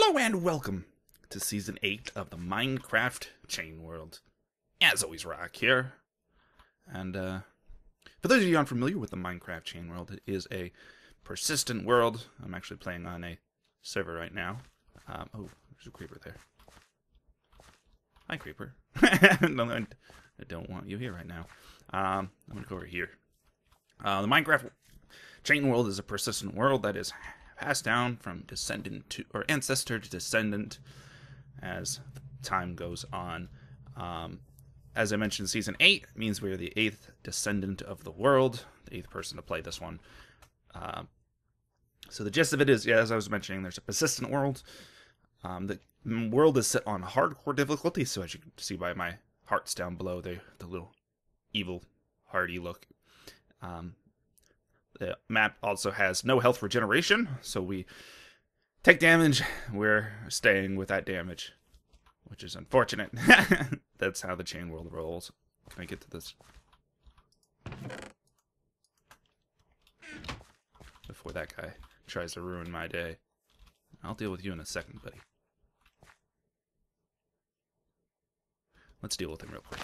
Hello and welcome to Season 8 of the Minecraft Chain World. As always, Rock here. And for those of you unfamiliar with the Minecraft Chain World, it is a persistent world. I'm actually playing on a server right now. Oh, there's a creeper there. Hi, creeper. No, I don't want you here right now. I'm going to go over here. The Minecraft Chain World is a persistent world that is passed down from descendant to, or ancestor to descendant as time goes on. As I mentioned, Season 8 means we're the 8th descendant of the world, the 8th person to play this one. So the gist of it is, yeah, as I was mentioning, there's a persistent world. The world is set on hardcore difficulty, so as you can see by my hearts down below, the little evil, hardy look. The map also has no health regeneration, so we take damage, we're staying with that damage, which is unfortunate. That's how the chain world rolls. Can I get to this? Before that guy tries to ruin my day. I'll deal with you in a second, buddy. Let's deal with him real quick.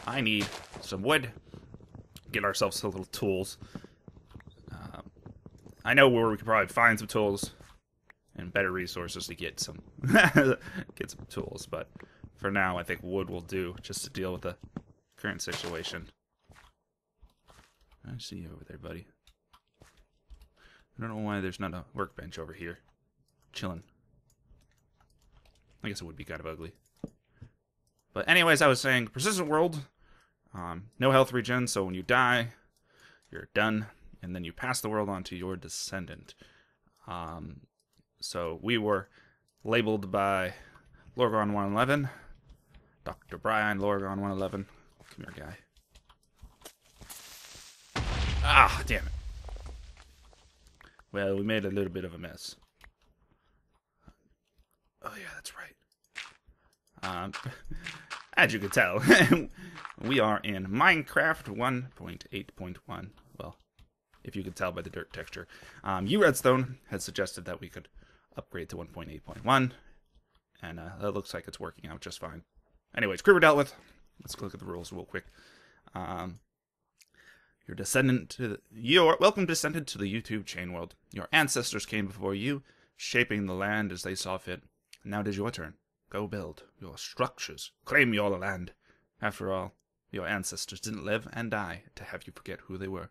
I need some wood. Get ourselves some little tools. I know where we could probably find some tools and better resources to get some tools, but for now I think wood will do just to deal with the current situation. I see you over there, buddy. I don't know why there's not a workbench over here. Chilling. I guess it would be kind of ugly. But anyways, I was saying, persistent world. No health regen, so when you die, you're done. And then you pass the world on to your descendant. So we were labeled by Lorgon111. Dr. Brian, Lorgon111. Come here, guy. Ah, damn it. Well, we made a little bit of a mess. Oh, yeah, that's right. As you can tell, we are in Minecraft 1.8.1. Well, if you could tell by the dirt texture. YouRedstone had suggested that we could upgrade to 1.8.1, and that looks like it's working out just fine. Anyways, crew dealt with. Let's look at the rules real quick. Your descendant to welcome descendant to the YouTube chain world. Your ancestors came before you, shaping the land as they saw fit. Now it is your turn. Go build your structures. Claim your land. After all, your ancestors didn't live and die to have you forget who they were.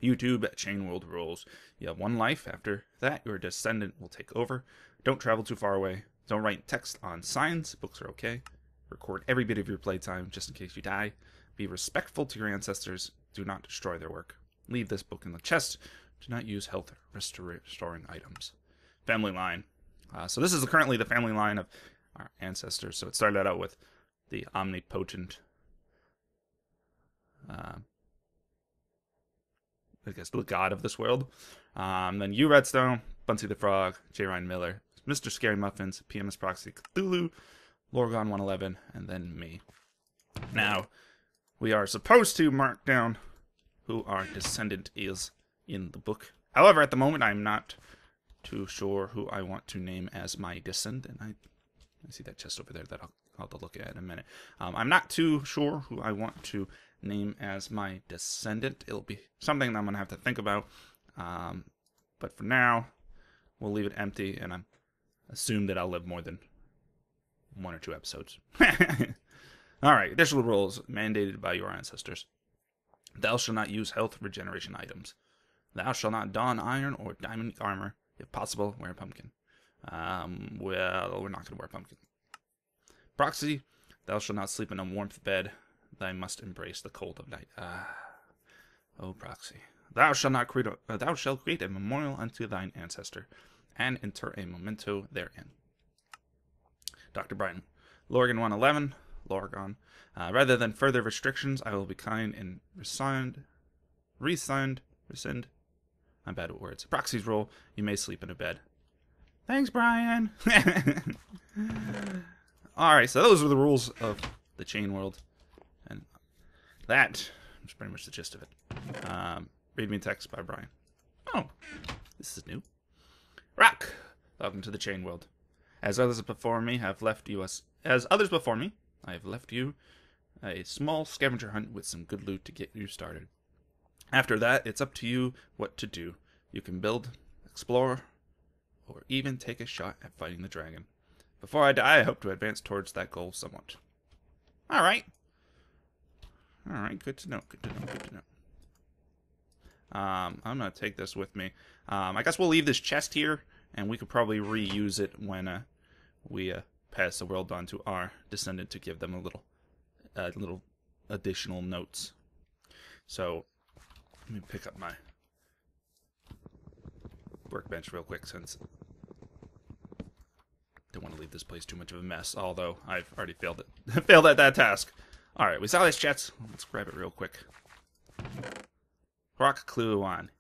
YouTube chain world rules. You have one life. After that, your descendant will take over. Don't travel too far away. Don't write text on signs. Books are okay. Record every bit of your playtime just in case you die. Be respectful to your ancestors. Do not destroy their work. Leave this book in the chest. Do not use health restoring items. Family line. So this is currently the family line of our ancestors. So it started out with the omnipotent, I guess, the god of this world. Then YouRedstone, Bunsy the Frog, J. Ryan Miller, Mr. Scary Muffins, PMS Proxy, Cthulhu, Lorgon111, and then me. Now, we are supposed to mark down who our descendant is in the book. However, at the moment, I'm not too sure who I want to name as my descendant. I see that chest over there that I'll have to look at in a minute. I'm not too sure who I want to name as my descendant. It'll be something that I'm going to have to think about. But for now, we'll leave it empty, and I assume that I'll live more than 1 or 2 episodes. Alright, additional rules mandated by your ancestors. Thou shalt not use health regeneration items. Thou shalt not don iron or diamond armor. If possible, wear a pumpkin. Well, we're not going to wear a pumpkin. Proxy, thou shalt not sleep in a warmth bed. Thou must embrace the cold of night. Oh, Proxy. Thou shalt create a memorial unto thine ancestor, and inter a memento therein. Dr. Brian, Lorgon111, Lorgon. Rather than further restrictions, I will be kind and rescind. I'm bad at words. Proxy's rule, you may sleep in a bed. Thanks, Brian. Alright, so those are the rules of the chain world. And that is pretty much the gist of it. Read me text by Brian. Oh, this is new. Rock, Welcome to the chain world. As others before me, I have left you a small scavenger hunt with some good loot to get you started. After that, it's up to you what to do. You can build, explore, or even take a shot at fighting the dragon. Before I die, I hope to advance towards that goal somewhat. Alright. Alright, good to know, good to know, good to know. I'm going to take this with me. I guess we'll leave this chest here, and we could probably reuse it when we pass the world on to our descendant to give them a little additional notes. So, let me pick up my workbench real quick, since I don't want to leave this place too much of a mess, although I've already failed at that task. Alright, we saw this chest. Let's grab it real quick. Rock clue 1.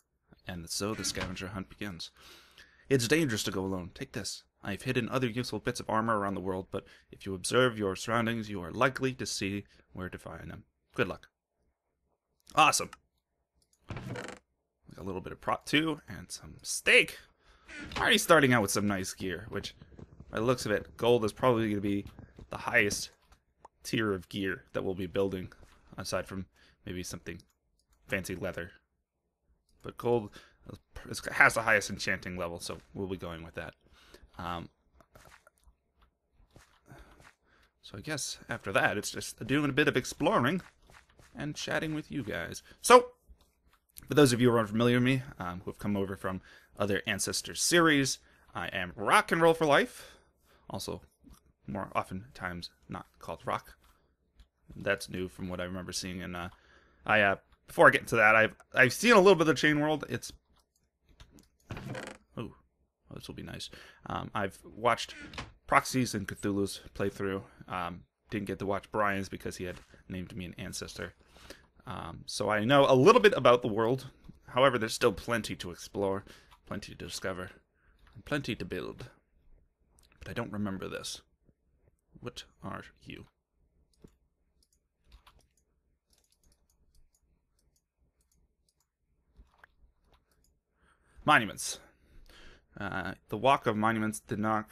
And so the scavenger hunt begins. It's dangerous to go alone. Take this. I've hidden other useful bits of armor around the world, but if you observe your surroundings, you are likely to see where to find them. Good luck. Awesome. A little bit of prop 2 and some steak. Already starting out with some nice gear, which, by the looks of it, gold is probably going to be the highest tier of gear that we'll be building, aside from maybe something fancy leather. But gold has the highest enchanting level, so we'll be going with that. So I guess after that, it's just doing a bit of exploring and chatting with you guys. So, for those of you who are unfamiliar with me, who have come over from other Ancestors series, I am Rock and Roll for Life. Also, more oftentimes not called Rock. That's new from what I remember seeing in, before I get into that, I've seen a little bit of the chain world. It's... Oh, this will be nice. I've watched Proxies and Cthulhu's playthrough. Didn't get to watch Brian's because he had named me an ancestor. So I know a little bit about the world. However, there's still plenty to explore, plenty to discover, and plenty to build. But I don't remember this. What are you? Monuments. The walk of monuments did not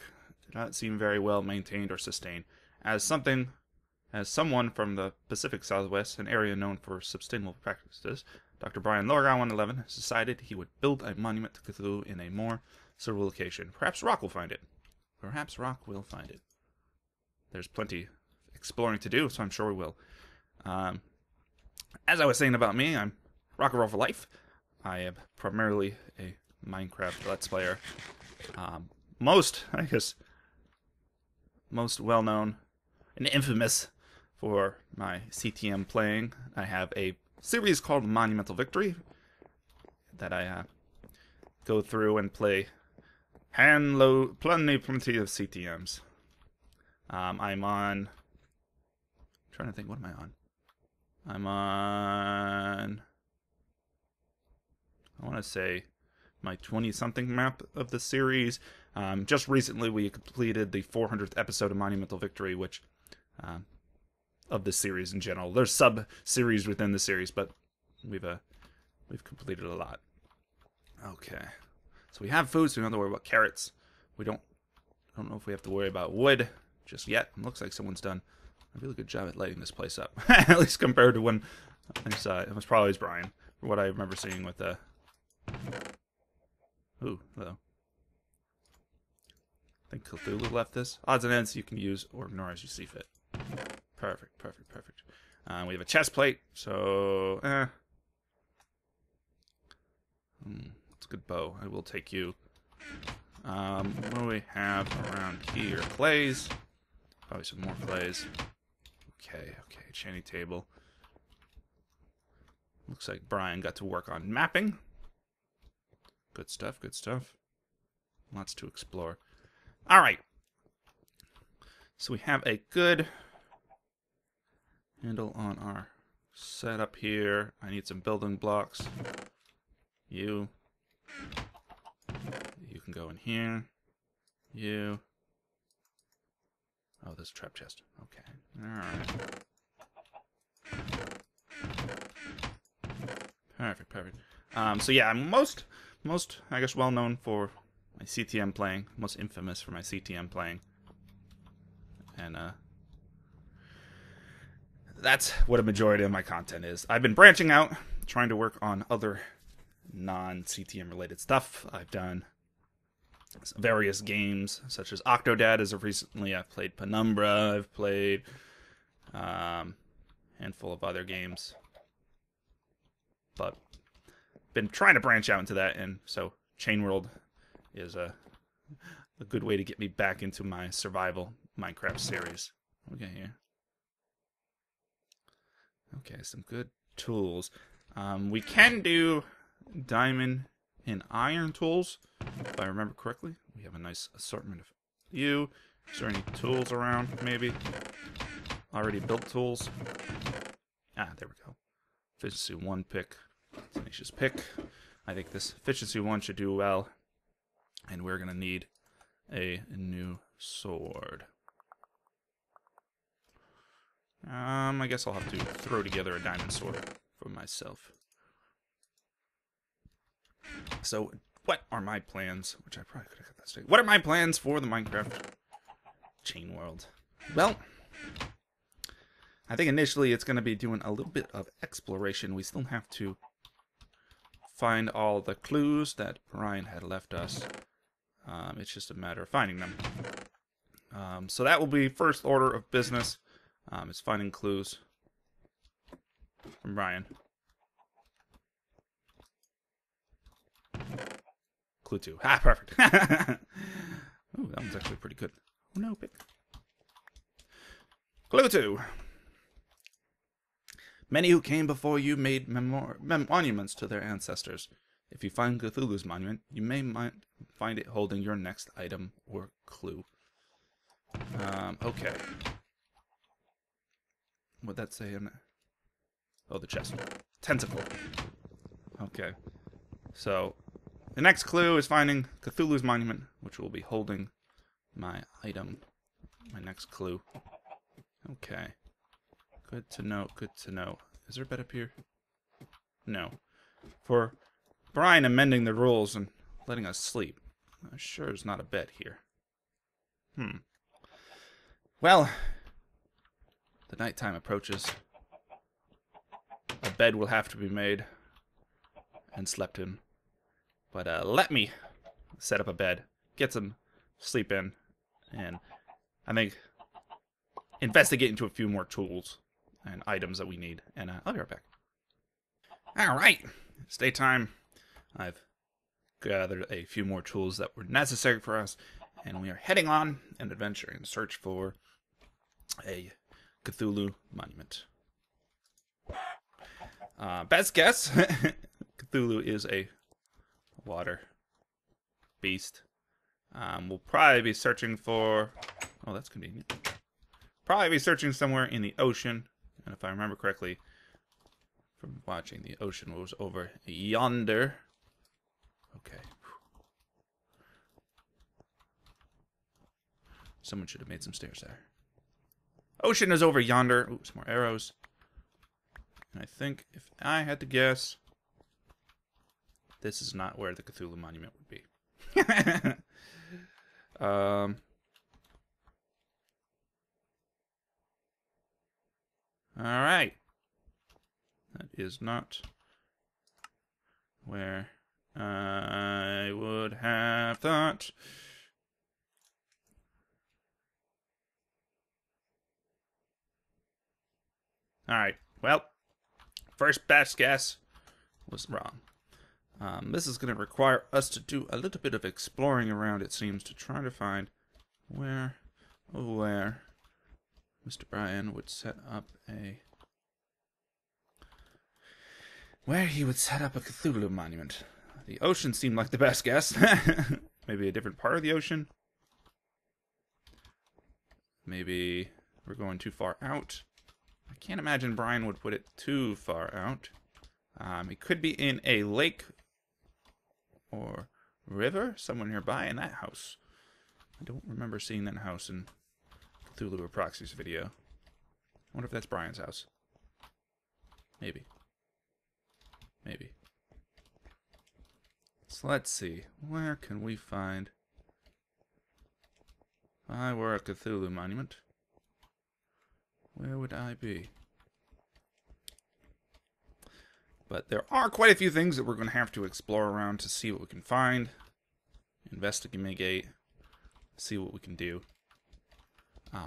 seem very well maintained or sustained. As someone from the Pacific Southwest, an area known for sustainable practices, Dr. Brian Lorgar 111 has decided he would build a monument to Cthulhu in a more suitable location. Perhaps Rock will find it. Perhaps Rock will find it. There's plenty exploring to do, so I'm sure we will. As I was saying about me, I'm Rock and Roll for Life. I am primarily a Minecraft Let's Player. Most well-known and infamous for my CTM playing. I have a series called Monumental Victory that I go through and play plenty of CTMs. I'm on... I'm trying to think, what am I on? I'm on... I want to say my 20-something map of the series. Just recently we completed the 400th episode of Monumental Victory, which, of the series in general. There's sub-series within the series, but we've completed a lot. Okay. So we have food, so we don't have to worry about carrots. I don't know if we have to worry about wood just yet. It looks like someone's done a really good job at lighting this place up. At least compared to when I saw it. It was probably Brian, for what I remember seeing with the... Ooh, hello. I think Cthulhu left this. Odds and ends you can use or ignore as you see fit. Perfect, perfect, perfect. We have a chest plate, so... It's a good bow. I will take you. What do we have around here? Clays. Probably some more clays. Okay, enchanting table. Looks like Brian got to work on mapping. Good stuff, good stuff. Lots to explore. Alright. So we have a good handle on our setup here. I need some building blocks. You can go in here. You. Oh, there's a trap chest. Okay. Alright. Perfect, perfect. So yeah, I'm most, I guess, well known for my CTM playing, most infamous for my CTM playing. And that's what a majority of my content is. I've been branching out, trying to work on other non-CTM related stuff. I've done various games, such as Octodad as of recently. I've played Penumbra. I've played a handful of other games. But been trying to branch out into that, and so Chain World is a good way to get me back into my survival Minecraft series. What we got here? Okay, some good tools. We can do diamond and iron tools, if I remember correctly. We have a nice assortment of you. Is there any tools around, maybe? Already built tools? Ah, there we go. Efficiency 1 pick. Tenacious pick. I think this efficiency 1 should do well. And we're going to need a new sword. I guess I'll have to throw together a diamond sword for myself. So, what are my plans? Which I probably could have got that straight. What are my plans for the Minecraft Chain World? Well, I think initially it's going to be doing a little bit of exploration. We still have to find all the clues that Brian had left us. It's just a matter of finding them. So that will be first order of business. Is finding clues from Brian. Clue 2. Ah, perfect. Ooh, that one's actually pretty good. Oh, no, pick. Clue 2. Many who came before you made monuments to their ancestors. If you find Cthulhu's monument, you may find it holding your next item or clue. Okay. What'd that say in it? Oh, the chest. Tentacle. Okay. So, the next clue is finding Cthulhu's monument, which will be holding my item. My next clue. Okay. Good to know, good to know. Is there a bed up here? No. For Brian amending the rules and letting us sleep, I'm sure there's not a bed here. Well, the nighttime approaches. A bed will have to be made and slept in. But let me set up a bed, get some sleep in, and I think investigate into a few more tools and items that we need. And I'll be right back. Alright, it's daytime. I've gathered a few more tools that were necessary for us, and we are heading on an adventure in search for a Cthulhu monument. Best guess, Cthulhu is a water beast. We'll probably be searching for... Oh, that's convenient. Probably be searching somewhere in the ocean. And if I remember correctly from watching, the ocean was over yonder. Okay. Someone should have made some stairs there. Ocean is over yonder. Ooh, some more arrows. And I think if I had to guess, this is not where the Cthulhu monument would be. Alright. That is not where I would have thought. Alright, well, first best guess was wrong. This is going to require us to do a little bit of exploring around, it seems, to try to find where Mr. Brian would set up a... Where he would set up a Cthulhu monument. The ocean seemed like the best guess. Maybe a different part of the ocean. Maybe we're going too far out. I can't imagine Brian would put it too far out. It could be in a lake or river somewhere nearby in that house. I don't remember seeing that house in Cthulhu or Proxy's video. I wonder if that's Brian's house. Maybe. Maybe. So let's see. Where can we find... If I were a Cthulhu monument, where would I be? But there are quite a few things that we're going to have to explore around to see what we can find, investigate, see what we can do.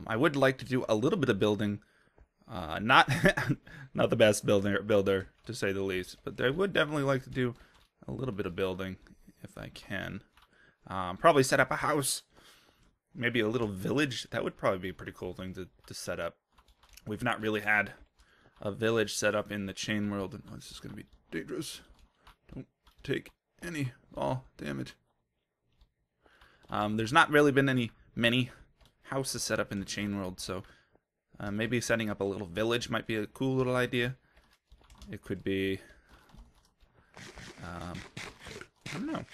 I would like to do a little bit of building. Not not the best builder, to say the least, but I would definitely like to do a little bit of building if I can. Probably set up a house, maybe a little village. That would probably be a pretty cool thing to set up. We've not really had a village set up in the chain world, and this is going to be dangerous. Don't take any damage. There's not really been many houses set up in the chain world, so maybe setting up a little village might be a cool little idea. It could be, I don't know,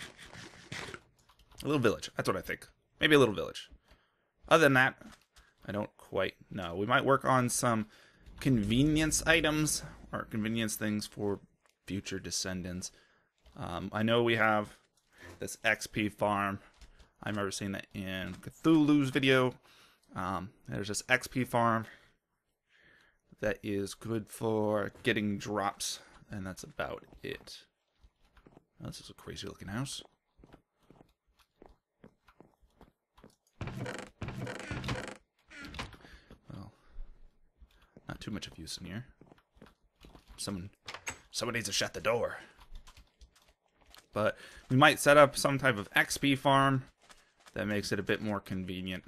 a little village. That's what I think. Maybe a little village. Other than that, I don't quite know. We might work on some convenience items or convenience things for future descendants. I know we have this XP farm. I remember seeing that in Cthulhu's video. There's this XP farm that is good for getting drops, and that's about it. Oh, this is a crazy looking house. Well, not too much of use in here. Someone needs to shut the door. But we might set up some type of XP farm that makes it a bit more convenient.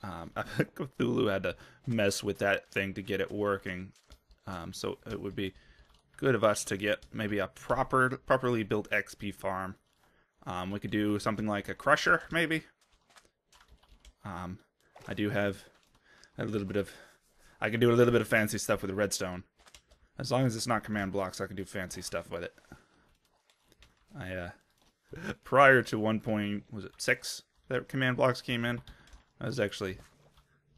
Cthulhu had to mess with that thing to get it working. So it would be good of us to get maybe a properly built XP farm. We could do something like a crusher, maybe. I do have a little bit of... I can do a little bit of fancy stuff with the redstone. As long as it's not command blocks, I can do fancy stuff with it. Prior to 1.6 that command blocks came in, I was actually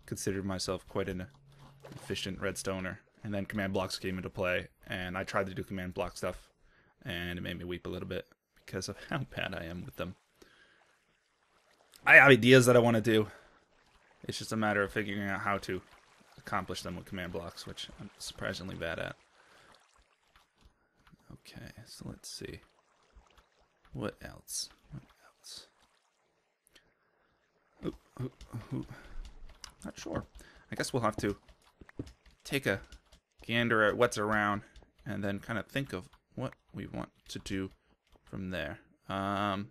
considered myself quite an efficient redstoner. And then command blocks came into play, and I tried to do command block stuff, and it made me weep a little bit because of how bad I am with them. I have ideas that I want to do. It's just a matter of figuring out how to accomplish them with command blocks, which I'm surprisingly bad at. Okay, so let's see. What else? Not sure. I guess we'll have to take a gander at what's around and then kind of think of what we want to do from there. I've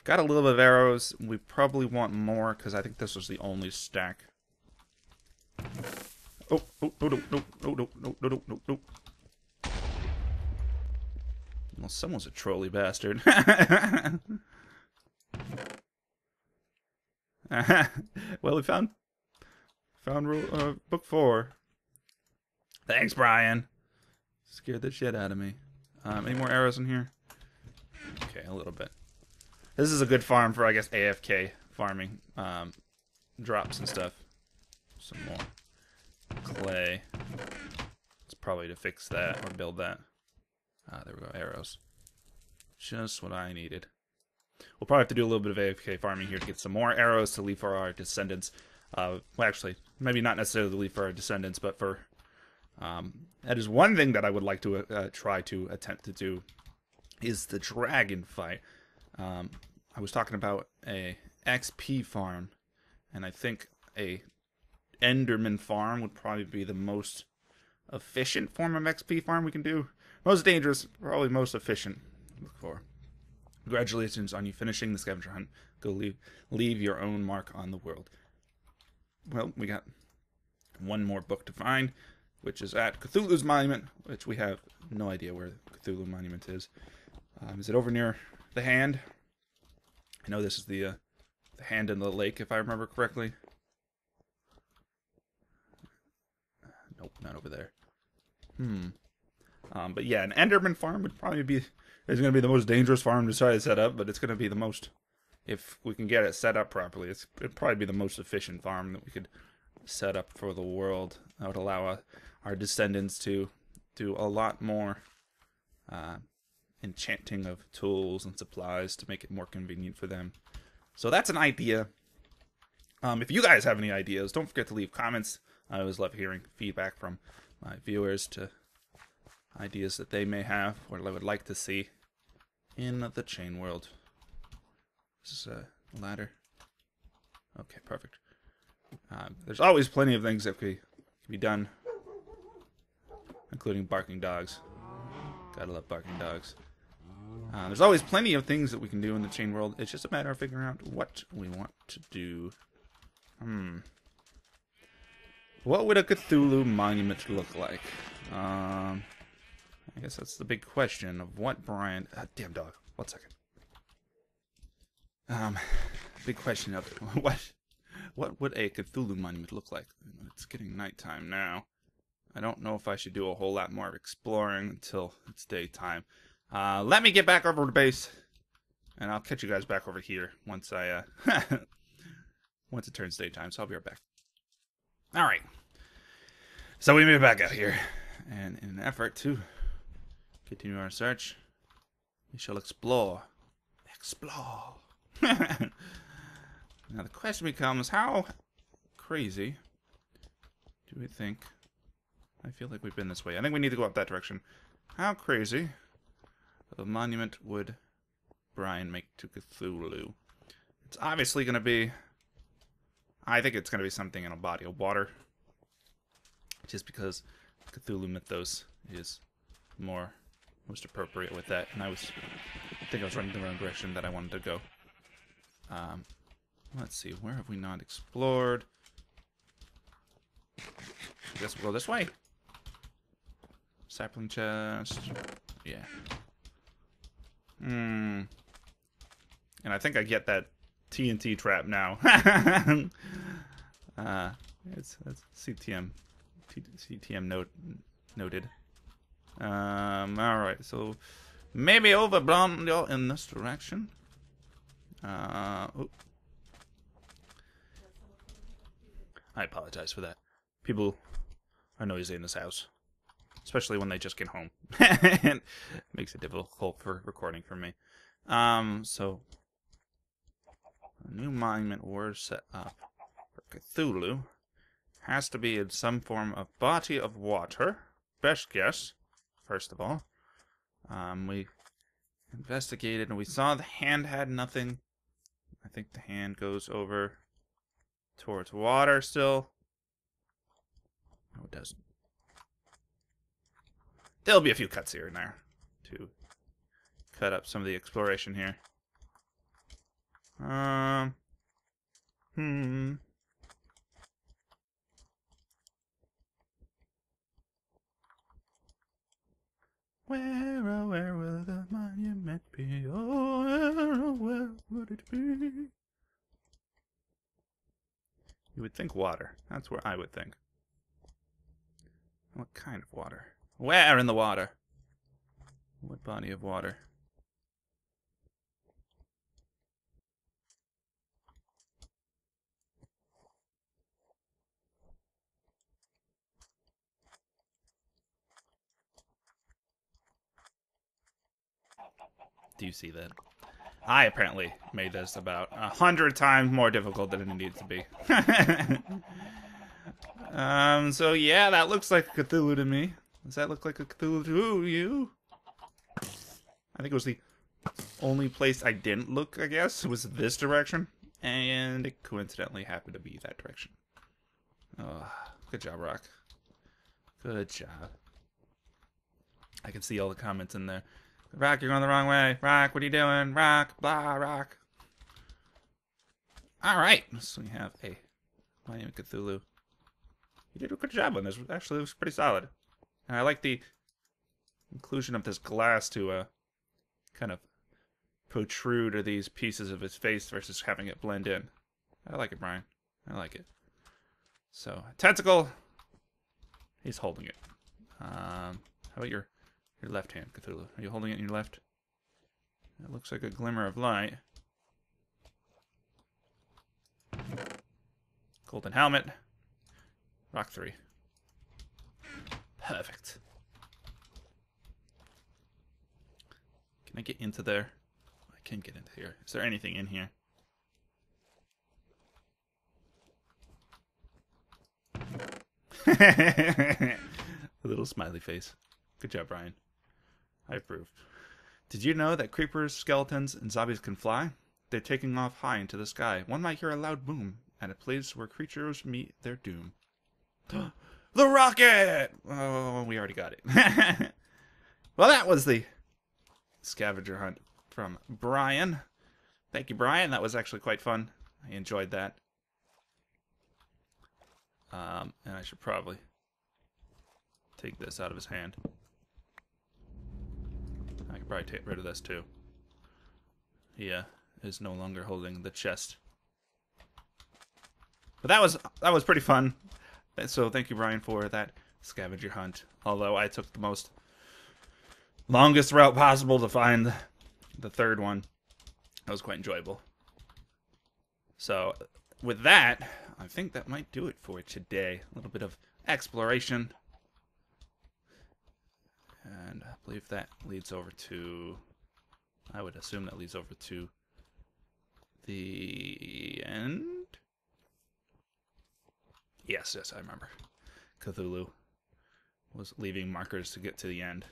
got a little bit of arrows. We probably want more because I think this was the only stack. Oh, no. Well, someone's a trolly bastard. Well, we found book 4. Thanks, Brian. Scared the shit out of me. Any more arrows in here? Okay, a little bit. This is a good farm for, I guess, AFK farming. Drops and stuff. Some more clay. It's probably to fix that or build that. There we go, arrows. Just what I needed. We'll probably have to do a little bit of AFK farming here to get some more arrows to leave for our descendants. Well, actually, maybe not necessarily to leave for our descendants, but for... that is one thing that I would like to try to attempt to do, is the dragon fight. I was talking about a XP farm, and I think a Enderman farm would probably be the most efficient form of XP farm we can do. Most dangerous, probably most efficient. Look for. Congratulations on you finishing the scavenger hunt. Go leave your own mark on the world. Well, we got one more book to find, which is at Cthulhu's Monument, which we have no idea where Cthulhu Monument is. Is it over near the hand? I know this is the hand in the lake, if I remember correctly. Nope, not over there. But yeah, an Enderman farm would probably be... It's going to be the most dangerous farm to try to set up, but it's going to be the most... If we can get it set up properly, it'd probably be the most efficient farm that we could set up for the world. That would allow our descendants to do a lot more enchanting of tools and supplies to make it more convenient for them. So that's an idea. If you guys have any ideas, don't forget to leave comments. I always love hearing feedback from my viewers to ideas that they may have or they would like to see in the chain world. This is a ladder. Okay, perfect. There's always plenty of things that can be done, including barking dogs. Gotta love barking dogs. There's always plenty of things that we can do in the chain world. It's just a matter of figuring out what we want to do. What would a Cthulhu monument look like? I guess that's the big question of what Brian... damn dog. 1 second. Big question of what would a Cthulhu monument look like? It's getting nighttime now. I don't know if I should do a whole lot more exploring until it's daytime. Let me get back over to base, and I'll catch you guys back over here once I once it turns daytime. So I'll be right back. All right. So we made it back out here, and in an effort to continue our search, we shall explore. Explore. Now the question becomes, how crazy do we think... I feel like we've been this way. I think we need to go up that direction. How crazy of a monument would Brian make to Cthulhu? It's obviously going to be... I think it's going to be something in a body of water. Just because Cthulhu mythos is most appropriate with that. And I think I was running the wrong direction that I wanted to go. Let's see, where have we not explored? I guess we'll go this way. Sapling chest. Yeah. And I think I get that TNT trap now. It's CTM. CTM noted. Alright, so maybe over Blondel in this direction. I apologize for that. People are noisy in this house, especially when they just get home. It makes it difficult for recording for me. So a new monument we're set up for Cthulhu has to be in some form of body of water. Best guess, first of all. We investigated and we saw the hand had nothing. I think the hand goes over towards water still. No, it doesn't. There'll be a few cuts here and there to cut up some of the exploration here. Where will the monument be? Oh, where would it be? You would think water. That's where I would think. What kind of water? Where in the water? What body of water? Do you see that? I apparently made this about 100 times more difficult than it needed to be. So yeah, that looks like a Cthulhu to me. Does that look like a Cthulhu to you? I think it was the only place I didn't look, I guess, was this direction. And it coincidentally happened to be that direction. Oh, good job, Rock. Good job. I can see all the comments in there. Rock, you're going the wrong way. Rock, what are you doing? Rock, blah, Rock. Alright, so we have a Monument Cthulhu. You did a good job on this. Actually, it was pretty solid. And I like the inclusion of this glass to kind of protrude these pieces of his face versus having it blend in. I like it, Brian. I like it. So, tentacle. He's holding it. How about your left hand, Cthulhu? Are you holding it in your left? It looks like a glimmer of light. Golden helmet. Rock 3. Perfect. Can I get into there? I can't get into here. Is there anything in here? A little smiley face. Good job, Brian. I approve. Did you know that creepers, skeletons, and zombies can fly? They're taking off high into the sky. One might hear a loud boom at a place where creatures meet their doom. The rocket! Oh, we already got it. Well, that was the scavenger hunt from Brian. Thank you, Brian. That was actually quite fun. I enjoyed that. And I should probably take this out of his hand. I could probably take rid of this too. He is no longer holding the chest. But that was pretty fun. So thank you, Brian, for that scavenger hunt. Although I took the longest route possible to find the third one. That was quite enjoyable. So with that, I think that might do it for today. A little bit of exploration. And I believe that leads over to... I would assume that leads over to the end? Yes, I remember. Cthulhu was leaving markers to get to the end.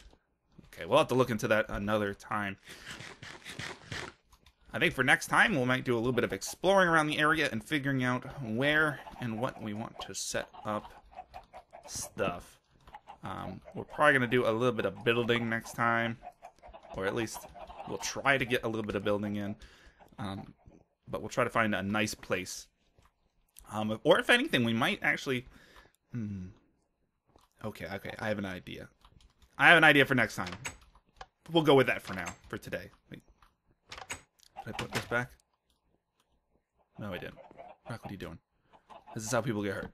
Okay, we'll have to look into that another time. I think for next time, we might do a little bit of exploring around the area and figuring out where and what we want to set up stuff. We're probably going to do a little bit of building next time. Or at least we'll try to get a little bit of building in. But we'll try to find a nice place. Or if anything, we might actually... Okay, I have an idea. I have an idea for next time. We'll go with that for now, for today. Wait. Did I put this back? No, I didn't. Rock, what are you doing? This is how people get hurt.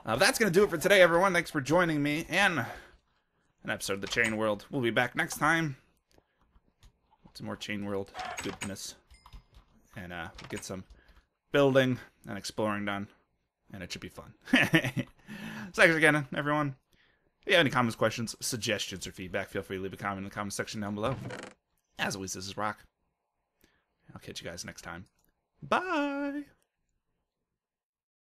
That's going to do it for today, everyone. Thanks for joining me in an episode of the Chain World. We'll be back next time. Some more Chain World goodness. And we'll get some building and exploring done. And it should be fun. So thanks again, everyone. If you have any comments, questions, suggestions, or feedback, feel free to leave a comment in the comment section down below. As always, this is Rock. I'll catch you guys next time. Bye!